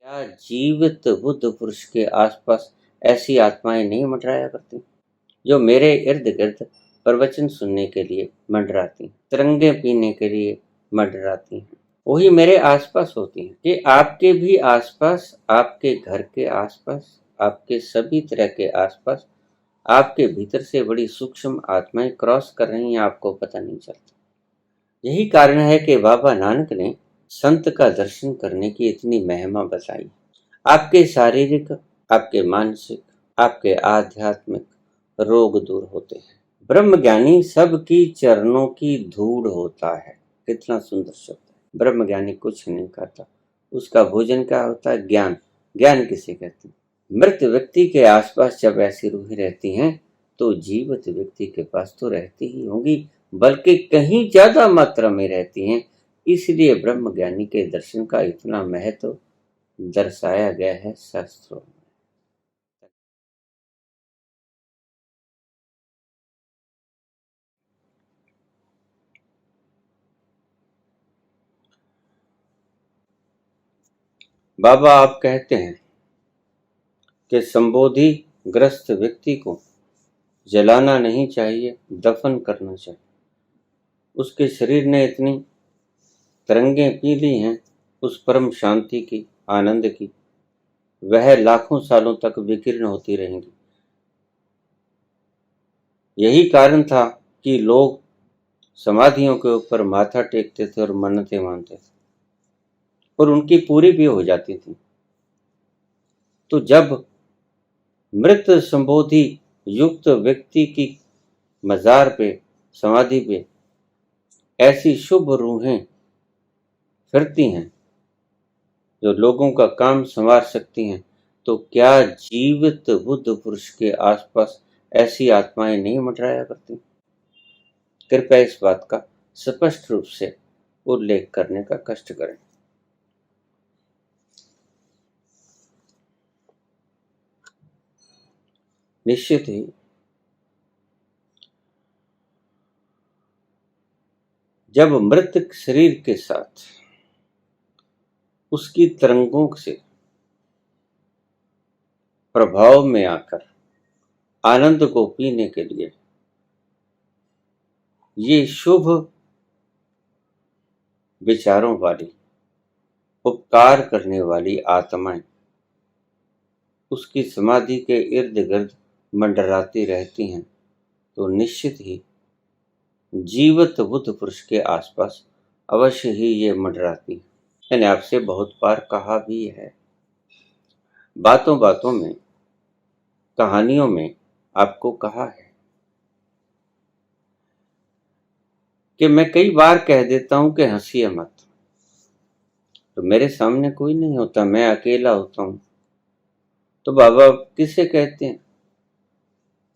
क्या जीवित बुद्ध पुरुष के आसपास ऐसी आत्माएं नहीं मंडराया करती जो मेरे इर्द गिर्द प्रवचन सुनने के लिए मंडराती, तिरंगे पीने के लिए मंडराती हैं? वही मेरे आसपास होती हैं कि आपके भी आसपास, आपके घर के आसपास, आपके सभी तरह के आसपास, आपके भीतर से बड़ी सूक्ष्म आत्माएं क्रॉस कर रही हैं, आपको पता नहीं चलता। यही कारण है कि बाबा नानक ने संत का दर्शन करने की इतनी महिमा बताई। आपके शारीरिक, आपके मानसिक, आपके आध्यात्मिक रोग दूर होते हैं। ब्रह्मज्ञानी सबकी चरणों की धूड़ होता है। कितना सुंदर शब्द है। ब्रह्मज्ञानी कुछ नहीं खाता, उसका भोजन क्या होता है? ज्ञान। ज्ञान किसे कहते हैं? मृत व्यक्ति के आसपास जब ऐसी रूहें रहती हैं तो जीवित व्यक्ति के पास तो रहती ही होंगी, बल्कि कहीं ज्यादा मात्रा में रहती हैं। इसलिए ब्रह्मज्ञानी के दर्शन का इतना महत्व दर्शाया गया है शास्त्रों में। बाबा आप कहते हैं कि संबोधि ग्रस्त व्यक्ति को जलाना नहीं चाहिए, दफन करना चाहिए। उसके शरीर ने इतनी तरंगें पी ली हैं उस परम शांति की, आनंद की, वह लाखों सालों तक विकीर्ण होती रहेंगी। यही कारण था कि लोग समाधियों के ऊपर माथा टेकते थे और मन्नतें मानते थे और उनकी पूरी भी हो जाती थी। तो जब मृत संबोधि युक्त व्यक्ति की मजार पे, समाधि पे ऐसी शुभ रूहें फिरती हैं जो लोगों का काम संवार सकती हैं, तो क्या जीवित बुद्ध पुरुष के आसपास ऐसी आत्माएं नहीं मंडराया करती? कृपया इस बात का स्पष्ट रूप से उल्लेख करने का कष्ट करें। निश्चित ही जब मृत शरीर के साथ उसकी तरंगों से प्रभाव में आकर आनंद को पीने के लिए ये शुभ विचारों वाली, उपकार करने वाली आत्माएं उसकी समाधि के इर्द गिर्द मंडराती रहती हैं, तो निश्चित ही जीवित बुद्ध पुरुष के आसपास अवश्य ही ये मंडराती है। मैंने आपसे बहुत बार कहा भी है, बातों बातों में, कहानियों में आपको कहा है कि मैं कई बार कह देता हूं कि हंसिए मत। तो मेरे सामने कोई नहीं होता, मैं अकेला होता हूं, तो बाबा किसे कहते हैं?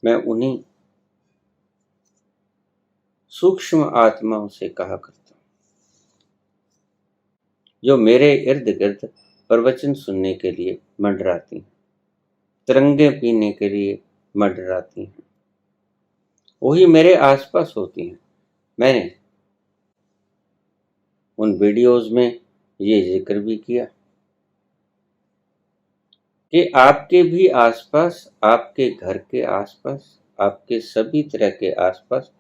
मैं उन्हीं सूक्ष्म आत्माओं से कहा करता हूं जो मेरे इर्द गिर्द प्रवचन सुनने के लिए मंडराती हैं, तिरंगे पीने के लिए मंडराती हैं। वही मेरे आसपास होती हैं। मैंने उन वीडियोज में ये जिक्र भी किया कि आपके भी आसपास, आपके घर के आसपास, आपके सभी तरह के आसपास,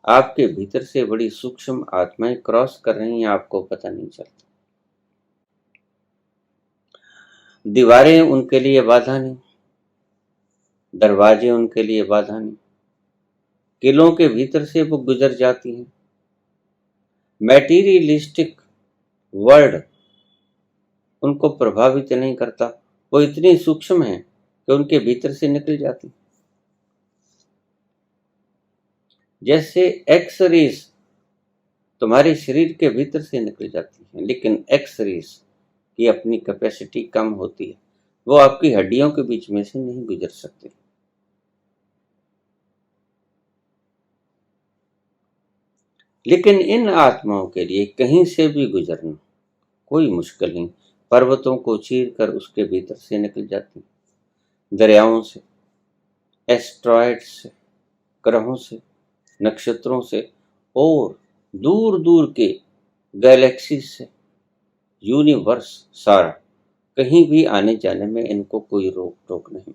आपके भीतर से बड़ी सूक्ष्म आत्माएं क्रॉस कर रही हैं, आपको पता नहीं चलता। दीवारें उनके लिए बाधा नहीं, दरवाजे उनके लिए बाधा नहीं, किलों के भीतर से वो गुजर जाती हैं। मैटीरियलिस्टिक वर्ल्ड उनको प्रभावित नहीं करता, वो इतनी सूक्ष्म है कि उनके भीतर से निकल जाती। जैसे एक्स-रेज तुम्हारे शरीर के भीतर से निकल जाती है, लेकिन एक्स-रेज की अपनी कैपेसिटी कम होती है, वो आपकी हड्डियों के बीच में से नहीं गुजर सकते। लेकिन इन आत्माओं के लिए कहीं से भी गुजरना कोई मुश्किल नहीं। पर्वतों को चीर कर उसके भीतर से निकल जाती, दरियाओं से, एस्ट्रॉयड से, ग्रहों से, नक्षत्रों से और दूर दूर के गैलेक्सी से, यूनिवर्स सारा कहीं भी आने जाने में इनको कोई रोक टोक नहीं।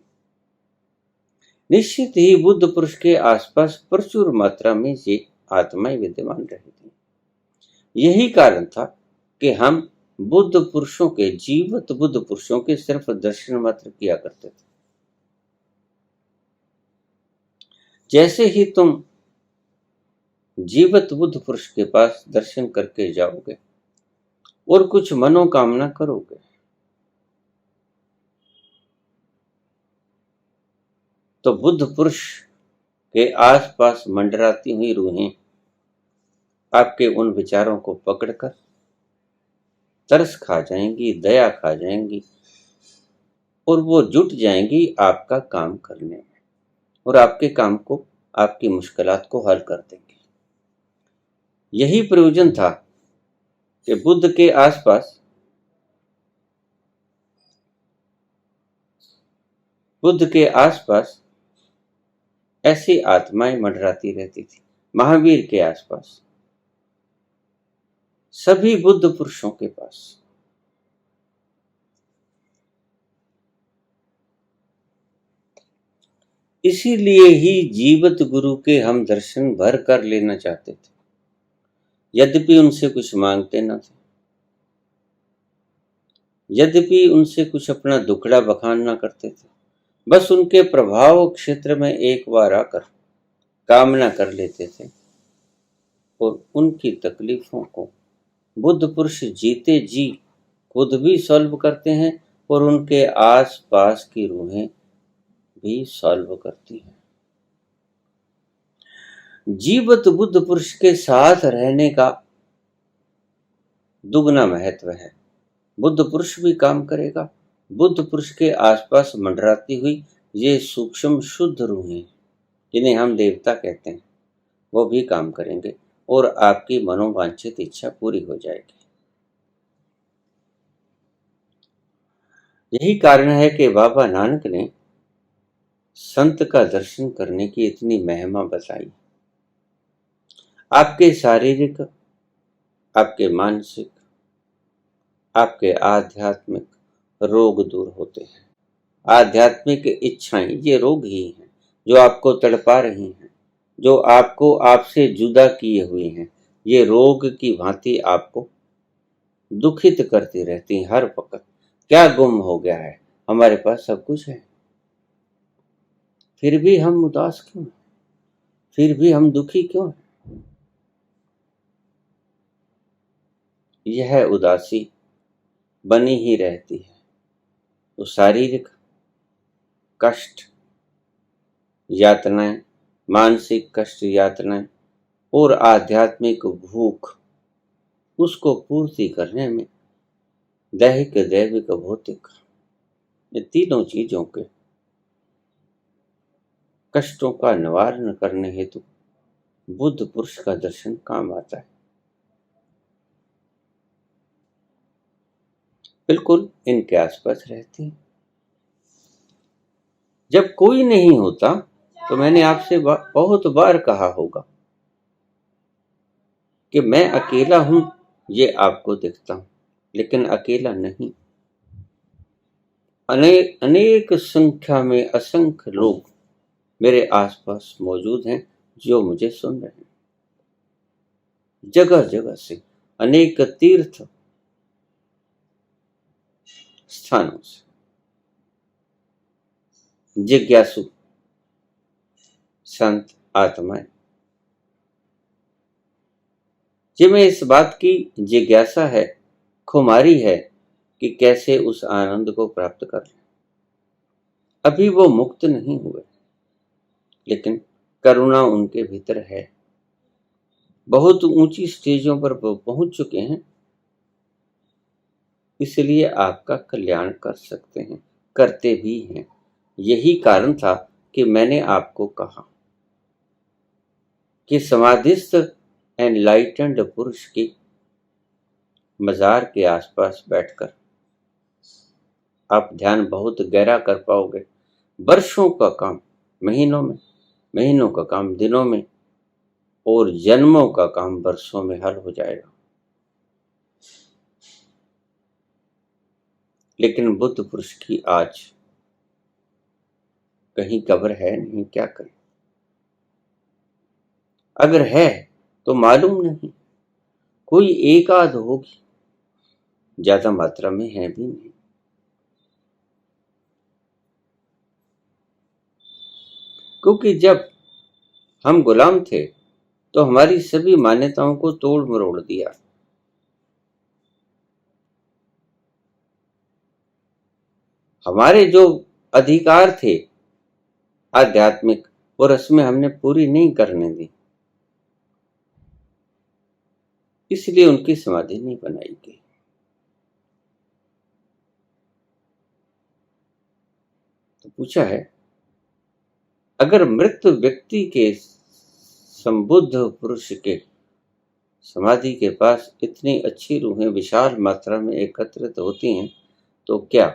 निश्चित ही बुद्ध पुरुष के आसपास प्रचुर मात्रा में ये आत्माएं विद्यमान रही थी। यही कारण था कि हम बुद्ध पुरुषों के, जीवित बुद्ध पुरुषों के सिर्फ दर्शन मात्र किया करते थे। जैसे ही तुम जीवित बुद्ध पुरुष के पास दर्शन करके जाओगे और कुछ मनोकामना करोगे, तो बुद्ध पुरुष के आसपास मंडराती हुई रूहें आपके उन विचारों को पकड़कर तरस खा जाएंगी, दया खा जाएंगी और वो जुट जाएंगी आपका काम करने में और आपके काम को, आपकी मुश्किलात को हल कर देंगी। यही प्रयोजन था कि बुद्ध के आसपास ऐसी आत्माएं मंडराती रहती थी। महावीर के आसपास, सभी बुद्ध पुरुषों के पास। इसीलिए ही जीवित गुरु के हम दर्शन भर कर लेना चाहते थे, यद्यपि उनसे कुछ मांगते न थे, यद्यपि उनसे कुछ अपना दुखड़ा बखान न करते थे। बस उनके प्रभाव क्षेत्र में एक बार आकर कामना कर लेते थे और उनकी तकलीफों को बुद्ध पुरुष जीते जी खुद भी सॉल्व करते हैं और उनके आस पास की रूहें भी सॉल्व करती हैं। जीवित बुद्ध पुरुष के साथ रहने का दुगना महत्व है। बुद्ध पुरुष भी काम करेगा, बुद्ध पुरुष के आसपास मंडराती हुई ये सूक्ष्म शुद्ध रूहें जिन्हें हम देवता कहते हैं, वो भी काम करेंगे और आपकी मनोवांछित इच्छा पूरी हो जाएगी। यही कारण है कि बाबा नानक ने संत का दर्शन करने की इतनी महिमा बताई। आपके शारीरिक, आपके मानसिक, आपके आध्यात्मिक रोग दूर होते हैं। आध्यात्मिक इच्छाएं ये रोग ही हैं जो आपको तड़पा रही हैं, जो आपको आपसे जुदा किए हुए हैं। ये रोग की भांति आपको दुखित करती रहती हैं हर वक्त। क्या गुम हो गया है? हमारे पास सब कुछ है, फिर भी हम उदास क्यों हैं? फिर भी हम दुखी क्यों हैं? यह उदासी बनी ही रहती है। तो शारीरिक कष्ट, यातनाएं, मानसिक कष्ट, यातनाएं और आध्यात्मिक भूख, उसको पूर्ति करने में दैहिक, दैविक, भौतिक, ये तीनों चीजों के कष्टों का निवारण करने हेतु बुद्ध पुरुष का दर्शन काम आता है। बिल्कुल इनके आसपास रहते हैं। जब कोई नहीं होता तो मैंने आपसे बहुत बार कहा होगा कि मैं अकेला हूं, ये आपको दिखता हूं, लेकिन अकेला नहीं। अनेक संख्या में असंख्य लोग मेरे आसपास मौजूद हैं जो मुझे सुन रहे हैं। जगह जगह से, अनेक तीर्थ स्थानों से जिज्ञासु संत आत्माएं, जिन्हें इस बात की जिज्ञासा है, खुमारी है कि कैसे उस आनंद को प्राप्त कर लें। अभी वो मुक्त नहीं हुए, लेकिन करुणा उनके भीतर है। बहुत ऊंची स्टेजों पर वो पहुंच चुके हैं, इसलिए आपका कल्याण कर सकते हैं, करते भी हैं। यही कारण था कि मैंने आपको कहा कि समाधिस्थ एनलाइटेंड पुरुष की मजार के आसपास बैठकर आप ध्यान बहुत गहरा कर पाओगे। वर्षों का काम महीनों में, महीनों का काम दिनों में और जन्मों का काम वर्षों में हल हो जाएगा। लेकिन बुद्ध पुरुष की आज कहीं कब्र है नहीं, क्या करें? अगर है तो मालूम नहीं, कोई एक आध होगी, ज्यादा मात्रा में है भी नहीं। क्योंकि जब हम गुलाम थे तो हमारी सभी मान्यताओं को तोड़ मरोड़ दिया। हमारे जो अधिकार थे आध्यात्मिक, वो रस्में हमने पूरी नहीं करने दी, इसलिए उनकी समाधि नहीं बनाई गई। तो पूछा है, अगर मृत व्यक्ति के संबुद्ध पुरुष के समाधि के पास इतनी अच्छी रूहें विशाल मात्रा में एकत्रित होती हैं, तो क्या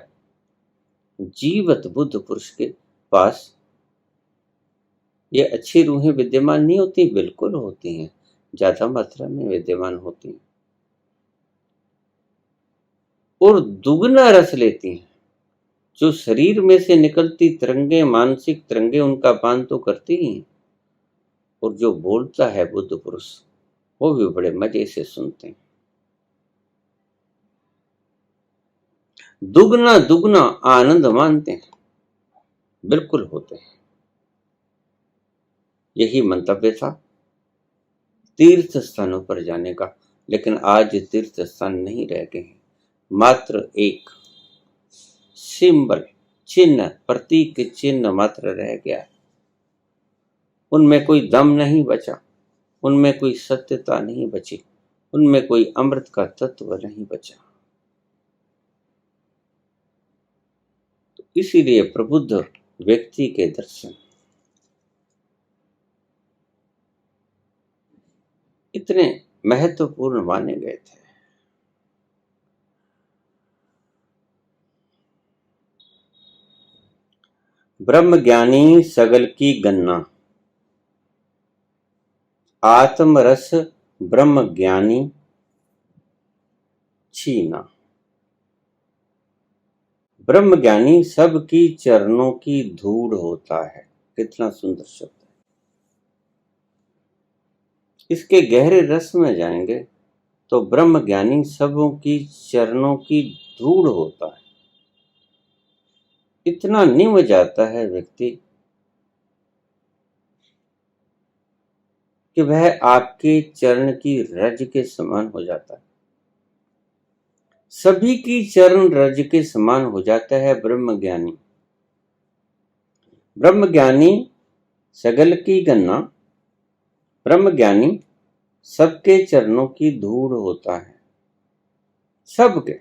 जीवित बुद्ध पुरुष के पास ये अच्छी रूहें विद्यमान नहीं होती? बिल्कुल होती हैं, ज्यादा मात्रा में विद्यमान होती हैं और दुगना रस लेती हैं। जो शरीर में से निकलती तरंगे, मानसिक तरंगे, उनका पान तो करती ही हैं, और जो बोलता है बुद्ध पुरुष, वो भी बड़े मजे से सुनते हैं। दुगना दुगना आनंद मानते हैं। बिल्कुल होते हैं। यही मंतव्य था तीर्थ स्थानों पर जाने का, लेकिन आज तीर्थ स्थान नहीं रह गए हैं, मात्र एक सिंबल, चिन्ह, प्रतीक चिन्ह मात्र रह गया। उनमें कोई दम नहीं बचा, उनमें कोई सत्यता नहीं बची, उनमें कोई अमृत का तत्व नहीं बचा। तो इसीलिए प्रबुद्ध व्यक्ति के दर्शन इतने महत्वपूर्ण माने गए थे। ब्रह्म ज्ञानी सगल की गन्ना, आत्मरस ब्रह्म ज्ञानी छीना। ब्रह्म ज्ञानी सबकी चरणों की धूड़ होता है। कितना सुंदर शब्द है। इसके गहरे रस में जाएंगे तो ब्रह्म ज्ञानी सबों की चरणों की धूड़ होता है। इतना निम जाता है व्यक्ति कि वह आपके चरण की रज के समान हो जाता है। सभी की चरण रज के समान हो जाता है ब्रह्म ज्ञानी। ब्रह्म ज्ञानी सगल की गन्ना, ब्रह्म ज्ञानी सबके चरणों की धूड़ होता है। सबके,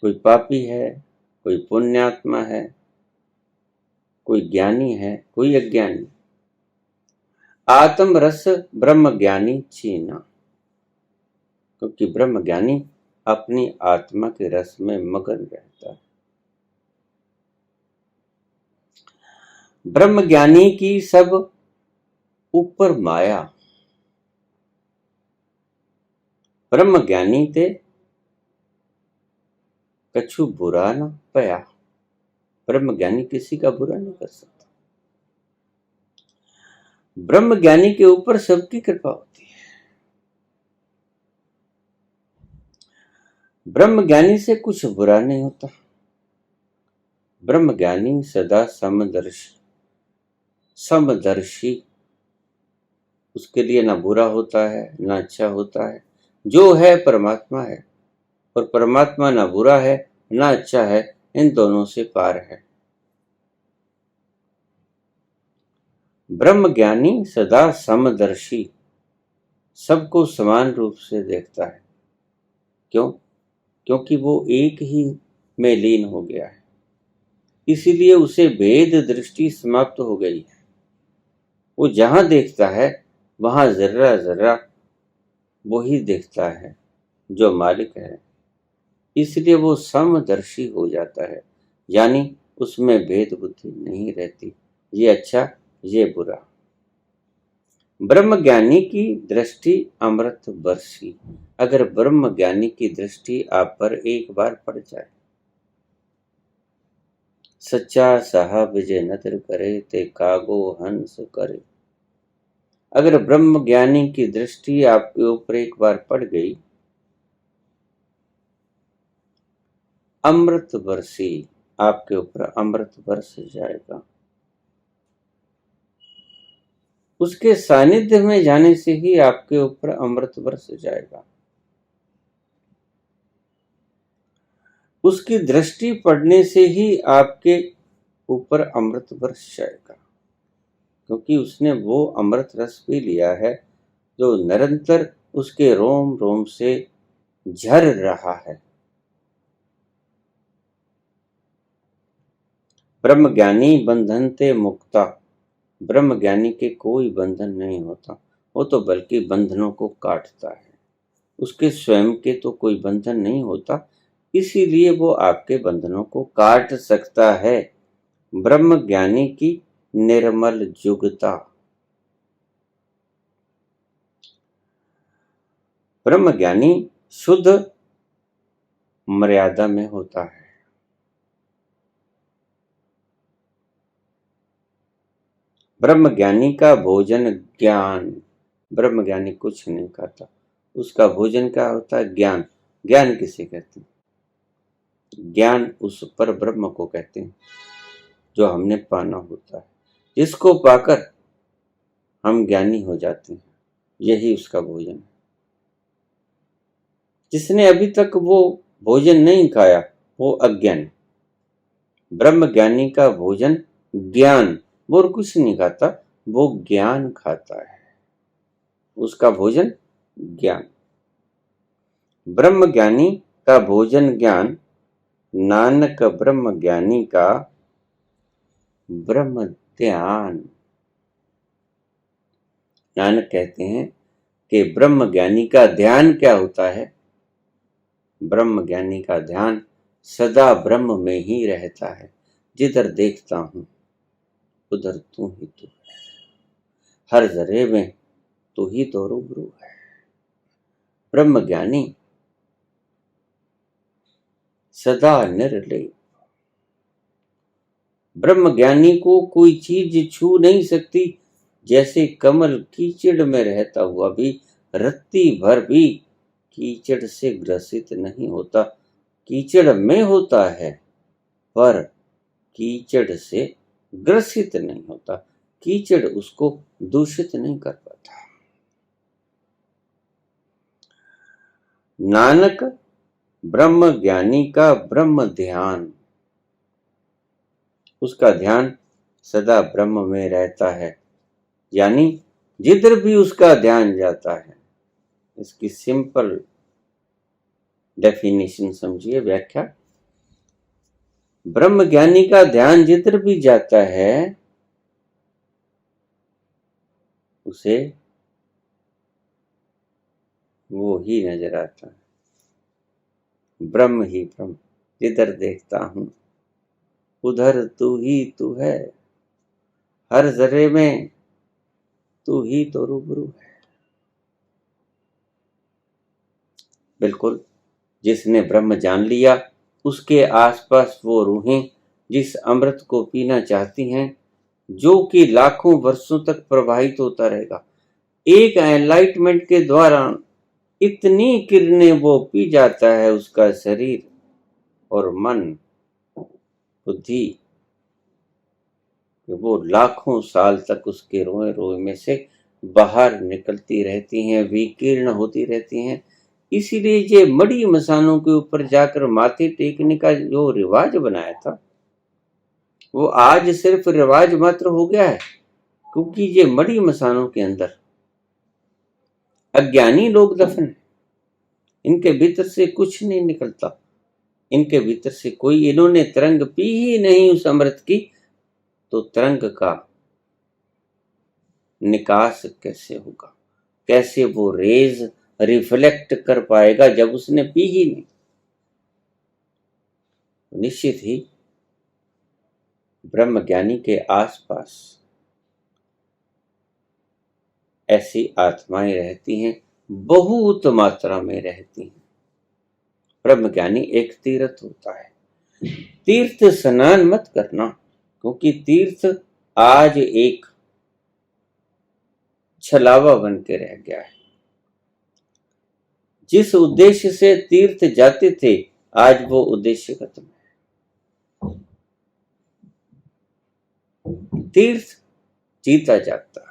कोई पापी है, कोई पुण्यात्मा है, कोई ज्ञानी है, कोई अज्ञानी। आत्म रस ब्रह्म ज्ञानी छीना, क्योंकि ब्रह्म ज्ञानी अपनी आत्मा के रस में मगन रहता है। ब्रह्म ज्ञानी की सब ऊपर माया, ब्रह्म ज्ञानी ते कछु बुरा न पया। ब्रह्म ज्ञानी किसी का बुरा नहीं कर सकता। ब्रह्म ज्ञानी के ऊपर सबकी कृपा होती है। ब्रह्म ज्ञानी से कुछ बुरा नहीं होता। ब्रह्म ज्ञानी सदा समदर्शी, उसके लिए ना बुरा होता है ना अच्छा होता है। जो है परमात्मा है, और परमात्मा ना बुरा है ना अच्छा है, इन दोनों से पार है। ब्रह्म ज्ञानी सदा समदर्शी, सबको समान रूप से देखता है। क्यों? क्योंकि वो एक ही में लीन हो गया है, इसीलिए उसे भेद दृष्टि समाप्त हो गई है। वो जहां देखता है वहां जर्रा जर्रा वही देखता है जो मालिक है, इसलिए वो समदर्शी हो जाता है, यानी उसमें भेद बुद्धि नहीं रहती, ये अच्छा ये बुरा। ब्रह्म ज्ञानी की दृष्टि अमृत बरसी। अगर ब्रह्म ज्ञानी की दृष्टि आप पर एक बार पड़ जाए सच्चा साहब जे नदर करे ते कागो हंस करे। अगर ब्रह्म ज्ञानी की दृष्टि आपके ऊपर एक बार पड़ गई, अमृत बरसी, आपके ऊपर अमृत बरस जाएगा। उसके सानिध्य में जाने से ही आपके ऊपर अमृत बरस जाएगा। उसकी दृष्टि पड़ने से ही आपके ऊपर अमृत बरस जाएगा, क्योंकि उसने वो अमृत रस पी लिया है जो निरंतर उसके रोम रोम से झर रहा है। ब्रह्म ज्ञानी बंधनते मुक्ता, ब्रह्म ज्ञानी के कोई बंधन नहीं होता, वो तो बल्कि बंधनों को काटता है। उसके स्वयं के तो कोई बंधन नहीं होता, इसीलिए वो आपके बंधनों को काट सकता है। ब्रह्म ज्ञानी की निर्मल जुगता, ब्रह्म ज्ञानी शुद्ध मर्यादा में होता है। ब्रह्म ज्ञानी का भोजन ज्ञान, ब्रह्म ज्ञानी कुछ नहीं खाता, उसका भोजन क्या होता है? ज्ञान। ज्ञान किसे कहते हैं? ज्ञान उस पर ब्रह्म को कहते हैं जो हमने पाना होता है, जिसको पाकर हम ज्ञानी हो जाते हैं, यही उसका भोजन है। जिसने अभी तक वो भोजन नहीं खाया वो अज्ञानी। ब्रह्म ज्ञानी का भोजन ज्ञान, वो और कुछ नहीं खाता, वो ज्ञान खाता है, उसका भोजन ज्ञान। ब्रह्म ज्ञानी का भोजन ज्ञान, नानक ब्रह्म ज्ञानी का ब्रह्म ध्यान। नानक कहते हैं कि ब्रह्म ज्ञानी का ध्यान क्या होता है? ब्रह्म ज्ञानी का ध्यान सदा ब्रह्म में ही रहता है। जिधर देखता हूं उधर तू ही तू है, हर जरे में तू ही तो रूबरू है। ब्रह्म ज्ञानी सदा निर्लेप। ब्रह्म ज्ञानी को कोई चीज छू नहीं सकती, जैसे कमल कीचड़ में रहता हुआ भी रत्ती भर भी कीचड़ से ग्रसित नहीं होता। कीचड़ में होता है पर कीचड़ से ग्रसित नहीं होता, कीचड़ उसको दूषित नहीं कर पाता। नानक ब्रह्म ज्ञानी का ब्रह्म ध्यान, उसका ध्यान सदा ब्रह्म में रहता है, यानी जिधर भी उसका ध्यान जाता है। इसकी सिंपल डेफिनेशन समझिए, व्याख्या। ब्रह्म ज्ञानी का ध्यान जिधर भी जाता है उसे वो ही नजर आता है, ब्रह्म ही ब्रह्म। जिधर देखता हूं उधर तू ही तू है, हर जरे में तू ही तो रूबरू है। बिल्कुल, जिसने ब्रह्म जान लिया उसके आसपास वो रूहें जिस अमृत को पीना चाहती हैं, जो कि लाखों वर्षों तक प्रवाहित होता रहेगा। एक एनलाइटमेंट के द्वारा इतनी किरणें वो पी जाता है, उसका शरीर और मन बुद्धि, वो लाखों साल तक उसके रोए रोए में से बाहर निकलती रहती हैं, विकीर्ण होती रहती हैं। इसीलिए ये मड़ी मसानों के ऊपर जाकर माथे टेकने का जो रिवाज बनाया था वो आज सिर्फ रिवाज मात्र हो गया है, क्योंकि ये मड़ी मसानों के अंदर अज्ञानी लोग दफन है। इनके भीतर से कुछ नहीं निकलता, इनके भीतर से कोई, इन्होंने तरंग पी ही नहीं उस अमृत की, तो तरंग का निकास कैसे होगा? कैसे वो रेज रिफ्लेक्ट कर पाएगा जब उसने पी ही नहीं? निश्चित ही ब्रह्मज्ञानी के आसपास ऐसी आत्माएं रहती हैं, बहुत मात्रा में रहती हैं। ब्रह्मज्ञानी एक तीर्थ होता है, तीर्थ स्नान मत करना, क्योंकि तीर्थ आज एक छलावा बन के रह गया है। जिस उद्देश्य से तीर्थ जाते थे, आज वो उद्देश्य खत्म है। तीर्थ जीता जागता,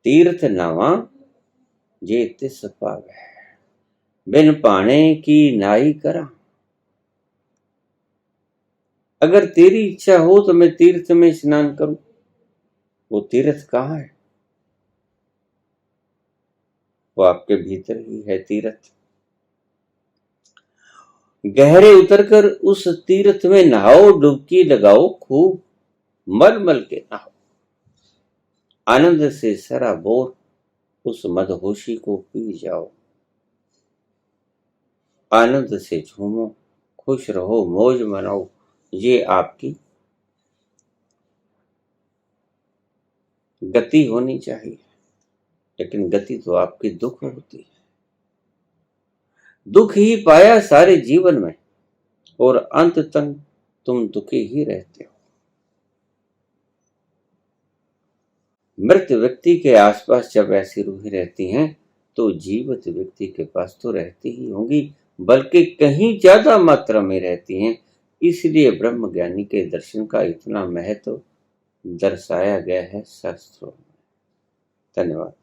तीर्थ नावा जे तिस पावै, बिन पाने की नाई करा। अगर तेरी इच्छा हो तो मैं तीर्थ में स्नान करूं, वो तीर्थ कहाँ है? वो आपके भीतर ही है तीर्थ। गहरे उतरकर उस तीर्थ में नहाओ, डुबकी लगाओ, खूब मल मल के नहाओ। आनंद से सराबोर उस मदहोशी को पी जाओ। आनंद से झूमो, खुश रहो, मौज मनाओ। ये आपकी गति होनी चाहिए, लेकिन गति तो आपकी दुख होती है। दुख ही पाया सारे जीवन में, और अंत तक तुम दुखी ही रहते हो। मृत व्यक्ति के आसपास जब ऐसी रूहें रहती हैं, तो जीवित व्यक्ति के पास तो रहती ही होंगी, बल्कि कहीं ज्यादा मात्रा में रहती हैं। इसलिए ब्रह्म ज्ञानी के दर्शन का इतना महत्व दर्शाया गया है शास्त्रों में। धन्यवाद।